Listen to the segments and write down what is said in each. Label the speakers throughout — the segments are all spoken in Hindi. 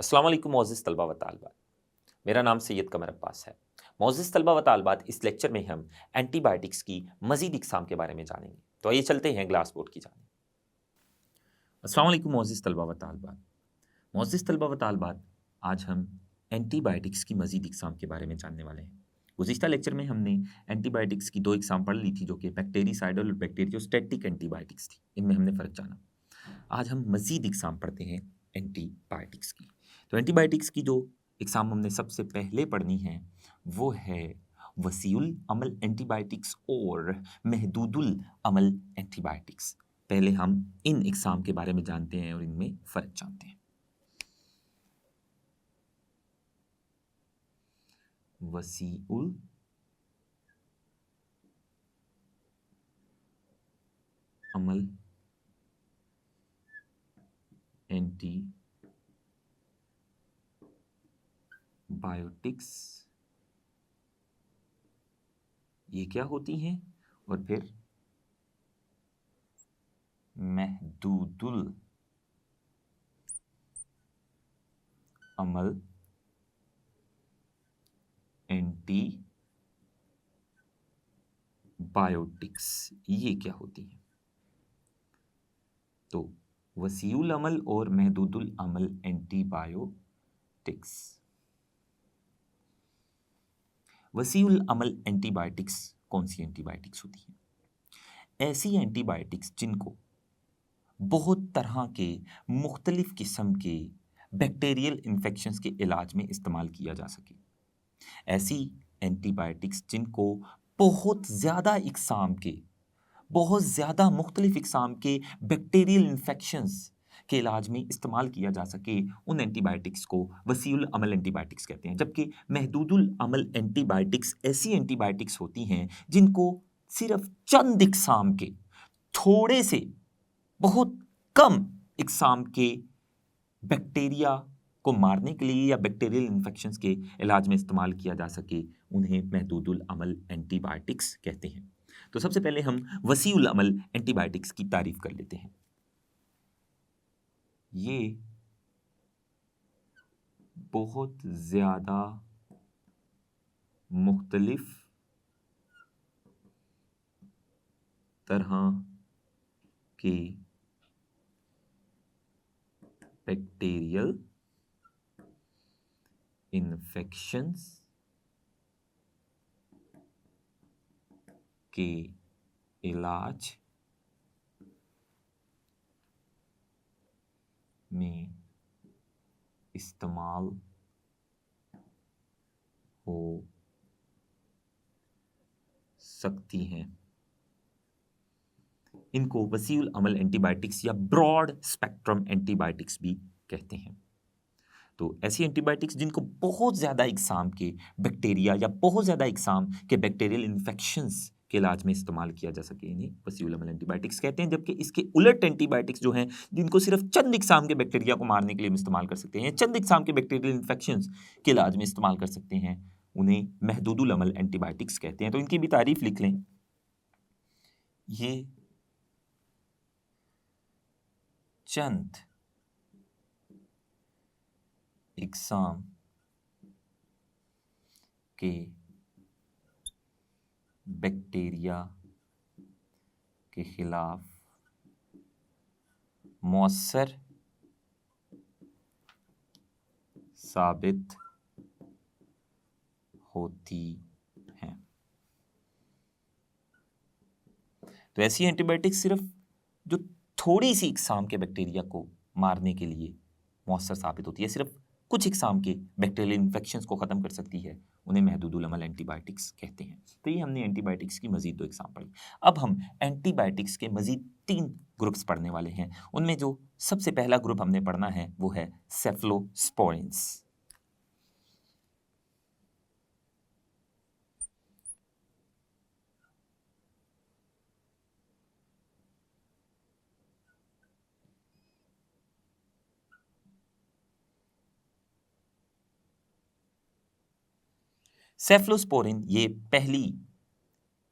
Speaker 1: अस्सलाम वालेकुम मोअज़्ज़िज़ तलबा व तालिबात। मेरा नाम सैयद कमर अब्बास है। मोअज़्ज़िज़ तलबा व तालिबात, इस लेक्चर में हम एंटीबायोटिक्स की मज़ीद इक़साम के बारे में जानेंगे। तो आइए चलते हैं ग्लास बोर्ड की जानिब। अस्सलाम वालेकुम मोअज़्ज़िज़ तलबा व तालिबात। मोअज़्ज़िज़ तलबा व तालिबात, आज हम एंटीबायोटिक्स की मज़ीद इक़साम के बारे में जानने वाले हैं। गुज़िश्ता लेक्चर में हमने एंटीबायोटिक्स की 2 इक़साम पढ़ ली थी, जो कि बैक्टीरिसाइडल और बैक्टीरियोस्टैटिक एंटीबायोटिक्स थी। इनमें हमने फ़र्क जाना। आज हम मज़ीद इक़साम पढ़ते हैं एंटीबायोटिक्स की। तो एंटीबायोटिक्स की जो इक़साम हमने सबसे पहले पढ़नी है, वो है वसीउल अमल एंटीबायोटिक्स और महदूदुल अमल एंटीबायोटिक्स। पहले हम इन इक़साम के बारे में जानते हैं और इनमें फ़र्क जानते हैं। वसीउल अमल एंटीबायोटिक्स ये क्या होती हैं, और फिर महदूदुल अमल एंटीबायोटिक्स ये क्या होती हैं। तो वसीउल अमल और महदूदुल अमल एंटीबायोटिक्स। वसीउल अमल एंटीबायोटिक्स कौन सी एंटीबायोटिक्स होती हैं? ऐसी एंटीबायोटिक्स जिनको बहुत तरह के मुख्तलिफ किस्म के बैक्टीरियल इन्फेक्शंस के इलाज में इस्तेमाल किया जा सके। ऐसी एंटीबायोटिक्स जिनको बहुत ज़्यादा इक़साम के, बहुत ज़्यादा मुख्तलिफ इक़साम के बैक्टीरियल इन्फेक्शंस के इलाज में इस्तेमाल किया जा सके, उन एंटीबायोटिक्स को वसीउल अमल एंटीबायोटिक्स कहते हैं। जबकि महदूदुल अमल एंटीबायोटिक्स ऐसी एंटीबायोटिक्स होती हैं जिनको सिर्फ चंद इक़साम के, थोड़े से, बहुत कम इक़साम के बैक्टीरिया को मारने के लिए या बैक्टीरियल इन्फेक्शंस के इलाज में इस्तेमाल किया जा सके, उन्हें महदूदुल अमल एंटीबायोटिक्स कहते हैं। तो सबसे पहले हम वसीउल अमल एंटीबायोटिक्स की तारीफ कर लेते हैं। ये बहुत ज़्यादा मुख्तलिफ तरह के बैक्टीरियल इन्फेक्शंस के इलाज में इस्तेमाल हो सकती हैं। इनको वसीउल अमल एंटीबायोटिक्स या ब्रॉड स्पेक्ट्रम एंटीबायोटिक्स भी कहते हैं। तो ऐसी एंटीबायोटिक्स जिनको बहुत ज़्यादा इक़साम के बैक्टीरिया या बहुत ज़्यादा इक़साम के बैक्टीरियल इन्फेक्शंस के इलाज में इस्तेमाल किया जा सके, इन्हें वसीउल अमल एंटीबायोटिक्स कहते हैं। जबकि इसके उलट एंटीबायोटिक्स जो हैं, जिनको सिर्फ चंद इक़साम के बैक्टीरिया को मारने के लिए हम इस्तेमाल कर सकते हैं, चंद इक़साम के बैक्टीरियल इन्फेक्शंस के इलाज में इस्तेमाल कर सकते हैं, उन्हें महदूदुल अमल एंटीबायोटिक्स कहते हैं। तो इनकी भी तारीफ लिख लें। ये चंद इक़साम के बैक्टीरिया के खिलाफ मौसर साबित होती हैं। तो ऐसी एंटीबायोटिक्स सिर्फ जो थोड़ी सी इक़साम के बैक्टीरिया को मारने के लिए मौसर साबित होती है, सिर्फ कुछ इक़साम के बैक्टीरियल इन्फेक्शंस को ख़त्म कर सकती है, उन्हें महदूदुल अमल एंटीबायोटिक्स कहते हैं। तो ये हमने एंटीबायोटिक्स की मज़ीद 2 इक़साम पढ़ी। अब हम एंटीबायोटिक्स के मज़ीद 3 ग्रुप्स पढ़ने वाले हैं। उनमें जो सबसे पहला ग्रुप हमने पढ़ना है, वो है सेफ़्लोस्पोरिन्स। सेफ़्लोस्पोरिन ये पहली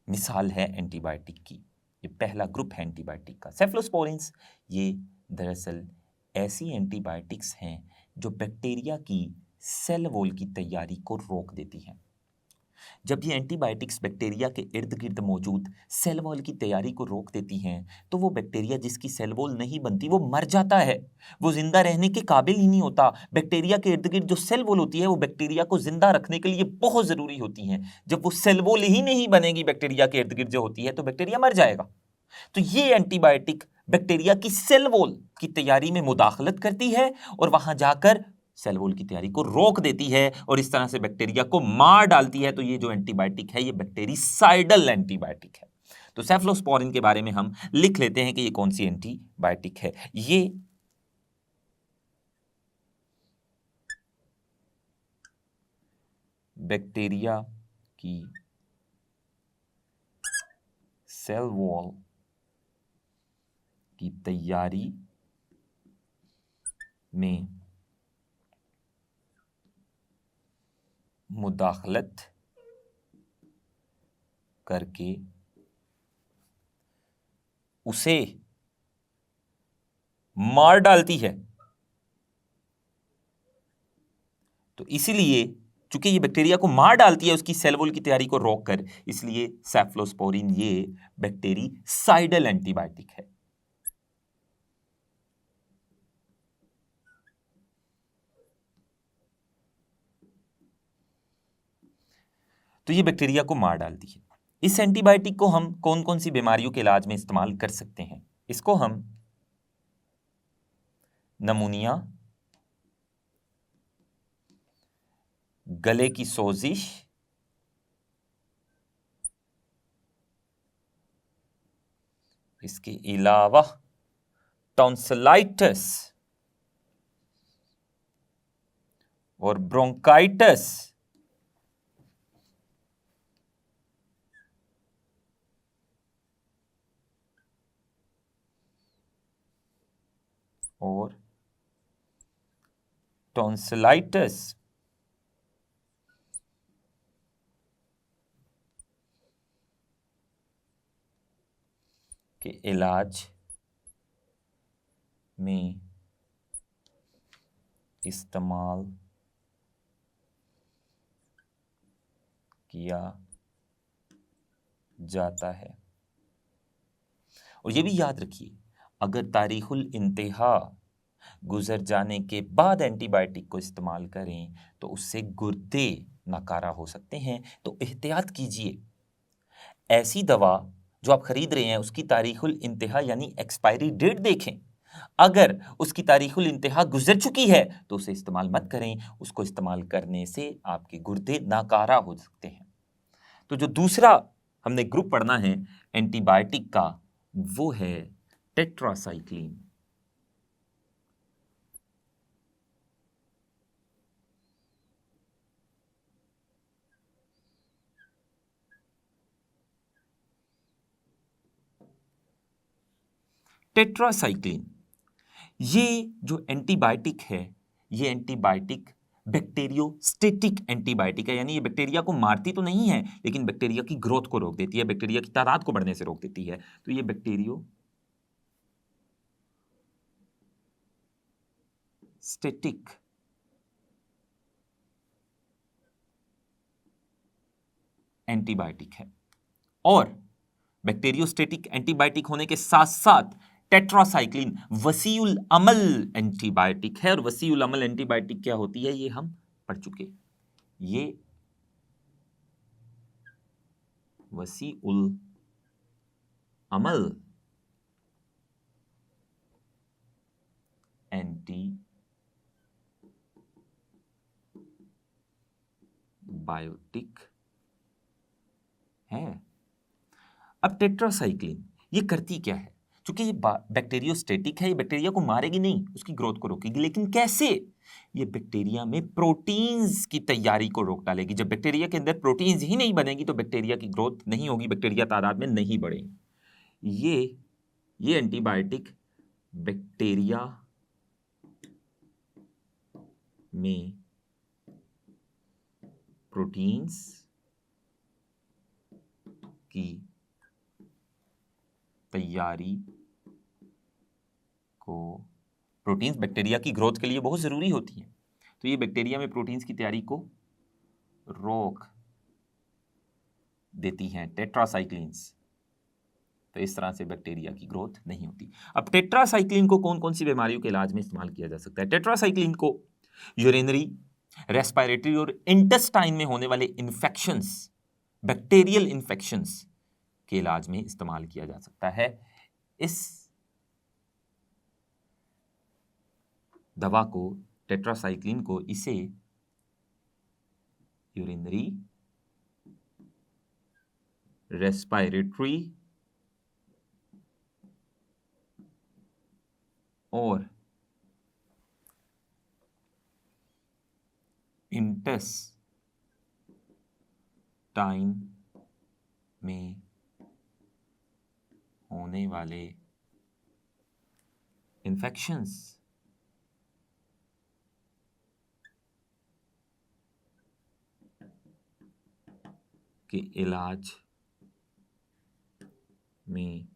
Speaker 1: मिसाल है एंटीबायोटिक की, ये पहला ग्रुप है एंटीबायोटिक का। सेफ़्लोस्पोरिन्स ये दरअसल ऐसी एंटीबायोटिक्स हैं जो बैक्टीरिया की सेल वॉल की तैयारी को रोक देती हैं। जब ये एंटीबायोटिक्स बैक्टीरिया के इर्द गिर्द मौजूद सेल वॉल की तैयारी को रोक देती हैं तो वो बैक्टीरिया जिसकी सेल वॉल नहीं बनती वो मर जाता है, वो जिंदा रहने के काबिल ही नहीं होता। बैक्टीरिया के इर्द गिर्द जो सेल वॉल होती है वो बैक्टीरिया को जिंदा रखने के लिए बहुत जरूरी होती हैं। जब वो सेल वॉल ही नहीं बनेगी बैक्टीरिया के इर्द गिर्द जो होती है तो बैक्टीरिया मर जाएगा। तो ये एंटीबायोटिक बैक्टीरिया की सेल वॉल की तैयारी में मुदाखलत करती है और वहां जाकर सेल वॉल की तैयारी को रोक देती है और इस तरह से बैक्टीरिया को मार डालती है। तो ये जो एंटीबायोटिक है ये बैक्टीरिसाइडल एंटीबायोटिक है। तो सेफलोस्पोरिन के बारे में हम लिख लेते हैं कि ये कौन सी एंटीबायोटिक है। ये बैक्टीरिया की सेल वॉल की तैयारी में मुदाखलत करके उसे मार डालती है। तो इसीलिए चूंकि ये बैक्टीरिया को मार डालती है उसकी सेल वॉल की तैयारी को रोककर, इसलिए सेफलोस्पोरिन ये बैक्टीरिसाइडल एंटीबायोटिक है। तो ये बैक्टीरिया को मार डालती है। इस एंटीबायोटिक को हम कौन कौन सी बीमारियों के इलाज में इस्तेमाल कर सकते हैं? इसको हम नमूनिया, गले की सोजिश, इसके अलावा टॉन्सिलाइटिस और ब्रोंकाइटिस और टॉन्सिलाइटिस के इलाज में इस्तेमाल किया जाता है। और ये भी याद रखिए, अगर तारीखुल इंतहा गुजर जाने के बाद एंटीबायोटिक को इस्तेमाल करें तो उससे गुर्दे नकारा हो सकते हैं। तो एहतियात कीजिए, ऐसी दवा जो आप खरीद रहे हैं उसकी तारीखुल इंतहा यानी एक्सपायरी डेट देखें। अगर उसकी तारीखुल इंतहा गुजर चुकी है तो उसे इस्तेमाल मत करें, उसको इस्तेमाल करने से आपके गुर्दे नाकारा हो सकते हैं। तो जो दूसरा हमने ग्रुप पढ़ना है एंटीबायोटिक का वो है टेट्रासाइक्लिन। टेट्रासाइक्लिन ये जो एंटीबायोटिक है ये एंटीबायोटिक बैक्टीरियोस्टेटिक एंटीबायोटिक है, यानी ये बैक्टीरिया को मारती तो नहीं है लेकिन बैक्टीरिया की ग्रोथ को रोक देती है, बैक्टीरिया की तादाद को बढ़ने से रोक देती है। तो ये बैक्टीरियोस्टेटिक एंटीबायोटिक है। और बैक्टीरियोस्टेटिक एंटीबायोटिक होने के साथ साथ टेट्रासाइक्लिन वसीउल अमल एंटीबायोटिक है। और वसीउल अमल एंटीबायोटिक क्या होती है ये हम पढ़ चुके। ये वसीउल अमल एंटीबायोटिक है। अब टेट्रासाइक्लिन ये करती क्या है? क्योंकि ये बैक्टीरियोस्टेटिक है, ये बैक्टीरिया को मारेगी नहीं, उसकी ग्रोथ को रोकेगी। लेकिन कैसे? ये बैक्टीरिया में प्रोटीन्स की तैयारी को रोक डालेगी। जब बैक्टीरिया के अंदर प्रोटीन्स ही नहीं बनेगी तो बैक्टीरिया की ग्रोथ नहीं होगी, बैक्टीरिया तादाद में नहीं बढ़ेगी। ये एंटीबायोटिक बैक्टीरिया में प्रोटीन्स की तैयारी को प्रोटीन्स बैक्टीरिया की ग्रोथ के लिए बहुत ज़रूरी होती हैं, तो ये बैक्टीरिया में प्रोटीन्स की तैयारी को रोक देती हैं, टेट्रासाइक्लिन्स। तो इस तरह से बैक्टीरिया की ग्रोथ नहीं होती। अब टेट्रासाइक्लिन को कौन कौन सी बीमारियों के इलाज में इस्तेमाल किया जा सकता है? टेट्रासाइक्लिन को यूरिनरी, रेस्पिरेटरी और इंटेस्टाइन में होने वाले इन्फेक्शंस, बैक्टीरियल इन्फेक्शंस के इलाज में इस्तेमाल किया जा सकता है। इस दवा को, टेट्रासाइक्लिन को, इसे यूरिनरी, रेस्पिरेटरी और इंटेस्टाइन में होने वाले इन्फेक्शंस के इलाज में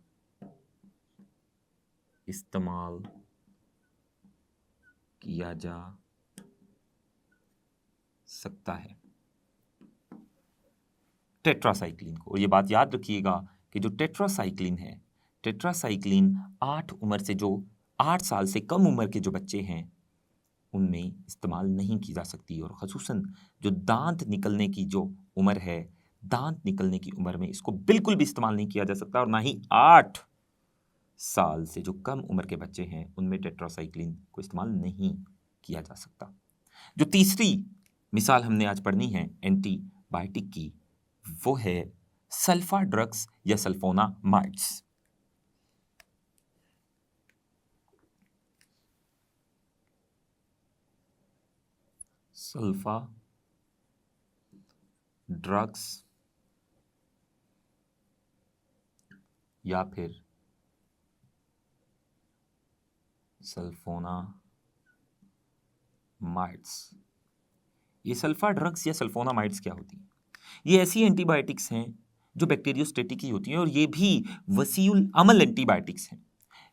Speaker 1: इस्तेमाल किया जा सकता है टेट्रासाइक्लिन को। और ये बात याद रखिएगा कि जो टेट्रासाइक्लिन है, टेट्रासाइक्लिन 8 साल से कम उम्र के जो बच्चे हैं उनमें इस्तेमाल नहीं की जा सकती, और ख़ुसूसन जो दांत निकलने की जो उम्र है, दांत निकलने की उम्र में इसको बिल्कुल भी इस्तेमाल नहीं किया जा सकता, और ना ही 8 साल से जो कम उम्र के बच्चे हैं उनमें टेट्रासाइक्लिन को इस्तेमाल नहीं किया जा सकता। जो तीसरी मिसाल हमने आज पढ़नी है एंटीबायोटिक की, वो है सल्फा ड्रग्स या सल्फोनामाइड्स। सल्फा ड्रग्स या फिर सल्फोनामाइड्स। ये सल्फा ड्रग्स या सल्फोनामाइड्स क्या होती हैं? ये ऐसी एंटीबायोटिक्स हैं जो बैक्टीरियोस्टेटिक ही होती हैं, और ये भी वसीउल अमल एंटीबायोटिक्स हैं।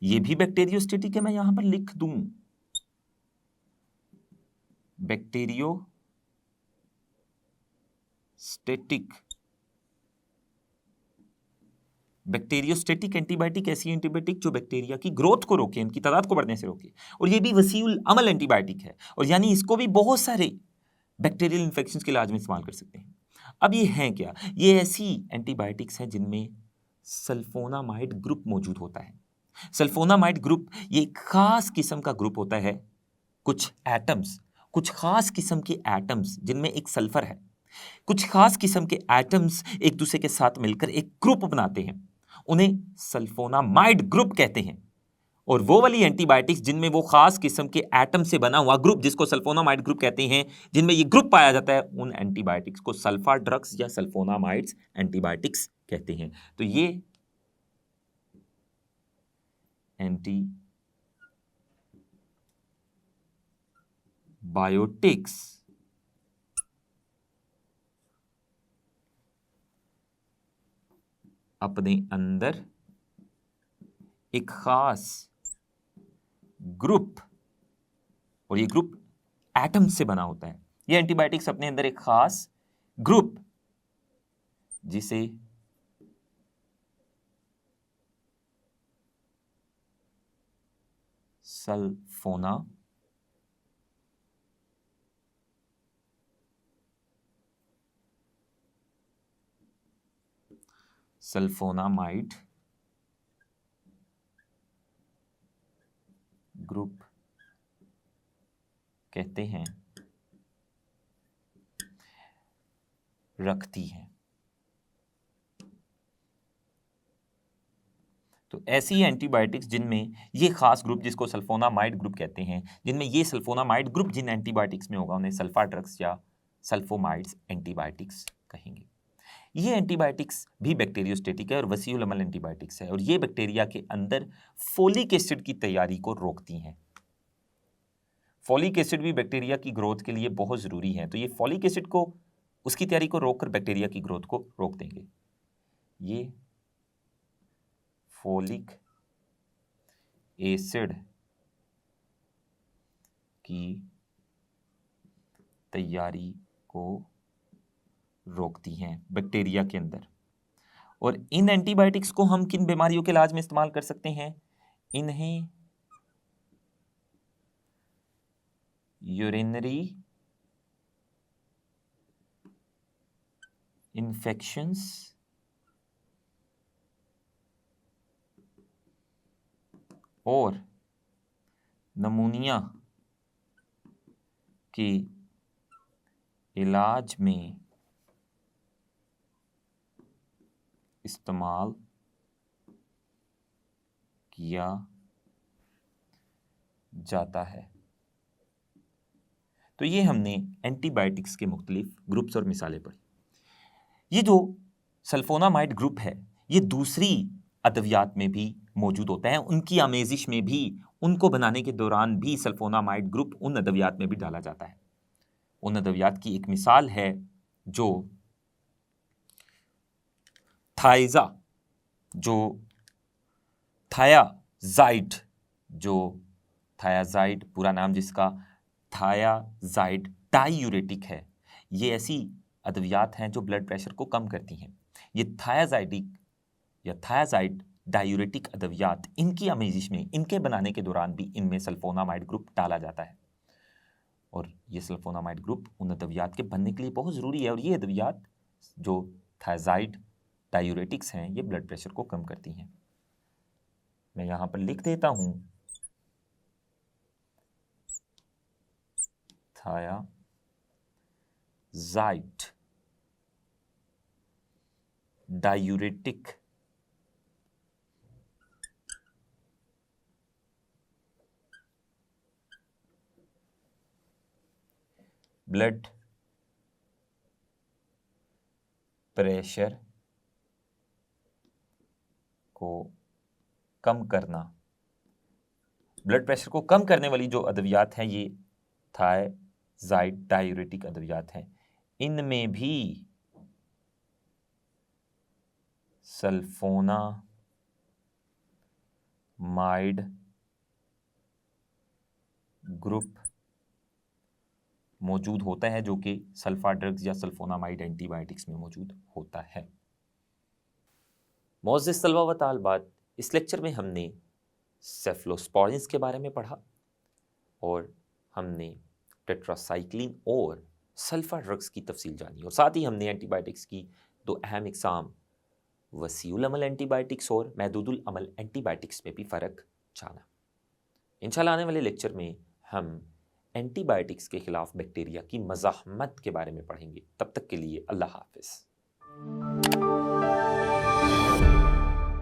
Speaker 1: ये भी बैक्टीरियोस्टेटिक है, मैं यहां पर लिख दूं, बैक्टीरियोस्टेटिक एंटीबायोटिक ऐसी एंटीबायोटिक जो बैक्टीरिया की ग्रोथ को रोके, इनकी तादाद को बढ़ने से रोके, और ये भी वसीउल अमल एंटीबायोटिक है, और यानी इसको भी बहुत सारे बैक्टीरियल इन्फेक्शंस के इलाज में इस्तेमाल कर सकते हैं। अब ये हैं क्या? ये ऐसी एंटीबायोटिक्स हैं जिनमें सल्फोनामाइड ग्रुप मौजूद होता है। सल्फोनामाइड ग्रुप ये एक खास किस्म का ग्रुप होता है, कुछ एटम्स, कुछ खास किस्म के एटम्स जिनमें एक सल्फर है, कुछ खास किस्म के एटम्स एक दूसरे के साथ मिलकर एक ग्रुप बनाते हैं, उन्हें सल्फोनामाइड ग्रुप कहते हैं। और वो वाली एंटीबायोटिक्स जिनमें वो खास किस्म के एटम से बना हुआ ग्रुप, जिसको सल्फोनामाइड ग्रुप कहते हैं, जिनमें ये ग्रुप पाया जाता है, उन एंटीबायोटिक्स को सल्फा ड्रग्स या सल्फोनामाइड्स एंटीबायोटिक्स कहते हैं। तो ये एंटीबायोटिक्स अपने अंदर एक खास ग्रुप, और ये ग्रुप एटम से बना होता है। ये एंटीबायोटिक्स अपने अंदर एक खास ग्रुप, जिसे सल्फोनामाइड ग्रुप कहते हैं, रखती है। तो ऐसी एंटीबायोटिक्स जिनमें ये खास ग्रुप, जिसको सल्फोनामाइड ग्रुप कहते हैं, जिनमें ये सल्फोनामाइड ग्रुप जिन एंटीबायोटिक्स में होगा, उन्हें सल्फा ड्रग्स या सल्फोमाइड्स एंटीबायोटिक्स कहेंगे। ये एंटीबायोटिक्स भी बैक्टीरियोस्टेटिक है और वसीउल अमल एंटीबायोटिक्स है, और ये बैक्टीरिया के अंदर फोलिक एसिड की तैयारी को रोकती हैं। फॉलिक एसिड भी बैक्टीरिया की ग्रोथ के लिए बहुत ज़रूरी है, तो ये फॉलिक एसिड को, उसकी तैयारी को रोककर बैक्टीरिया की ग्रोथ को रोक देंगे। ये फॉलिक एसिड की तैयारी को रोकती हैं बैक्टीरिया के अंदर। और इन एंटीबायोटिक्स को हम किन बीमारियों के इलाज में इस्तेमाल कर सकते हैं? इन्हें यूरिनरी इन्फेक्शंस और नमूनिया के इलाज में इस्तेमाल किया जाता है। तो ये हमने एंटीबायोटिक्स के मुख्तलिफ ग्रुप्स और मिसालें पढ़ी। ये जो सल्फोनामाइड ग्रुप है ये दूसरी अद्वियात में भी मौजूद होता है, उनकी आमेजिश में भी, उनको बनाने के दौरान भी सल्फोनामाइड ग्रुप उन अद्वियात में भी डाला जाता है। उन अद्वियात की एक मिसाल है जो थायाजाइड, पूरा नाम जिसका थायाजाइड डायूरेटिक है। ये ऐसी अद्वियात हैं जो ब्लड प्रेशर को कम करती हैं। ये थायाजाइड डायूरेटिक अद्वियात, इनकी आमेजिश में, इनके बनाने के दौरान भी इनमें सल्फोनामाइड ग्रुप डाला जाता है। और ये सल्फोनामाइड ग्रुप उन अद्वियात के बनने के लिए बहुत ज़रूरी है। और ये अद्वियात जो थायाजाइड डायूरेटिक्स हैं ये ब्लड प्रेशर को कम करती हैं। मैं यहाँ पर लिख देता हूँ, थायाजाइड डायूरेटिक ब्लड प्रेशर को कम करना, ब्लड प्रेशर को कम करने वाली जो अद्वियात हैं ये थायाजाइड डायूरेटिक अद्वियात हैं। इनमें भी सल्फोनामाइड ग्रुप मौजूद होता है जो कि सल्फा ड्रग्स या सल्फोनामाइड एंटीबायोटिक्स में मौजूद होता है। मोअज़्ज़िज़ तलबा व तालिबात, इस लेक्चर में हमने सेफलोस्पोरिन्स के बारे में पढ़ा और हमने टेट्रासाइक्लिन और सल्फा ड्रग्स की तफसील जानी, और साथ ही हमने एंटीबायोटिक्स की दो अहम इकसाम वसीउल अमल एंटीबायोटिक्स और महदूदुल अमल एंटीबायोटिक्स में भी फ़र्क जाना। इंशाल्लाह आने वाले लेक्चर में हम एंटीबायोटिक्स के ख़िलाफ़ बैक्टीरिया की मज़ाहमत के बारे में पढ़ेंगे। तब तक के लिए अल्लाह हाफ़िज़।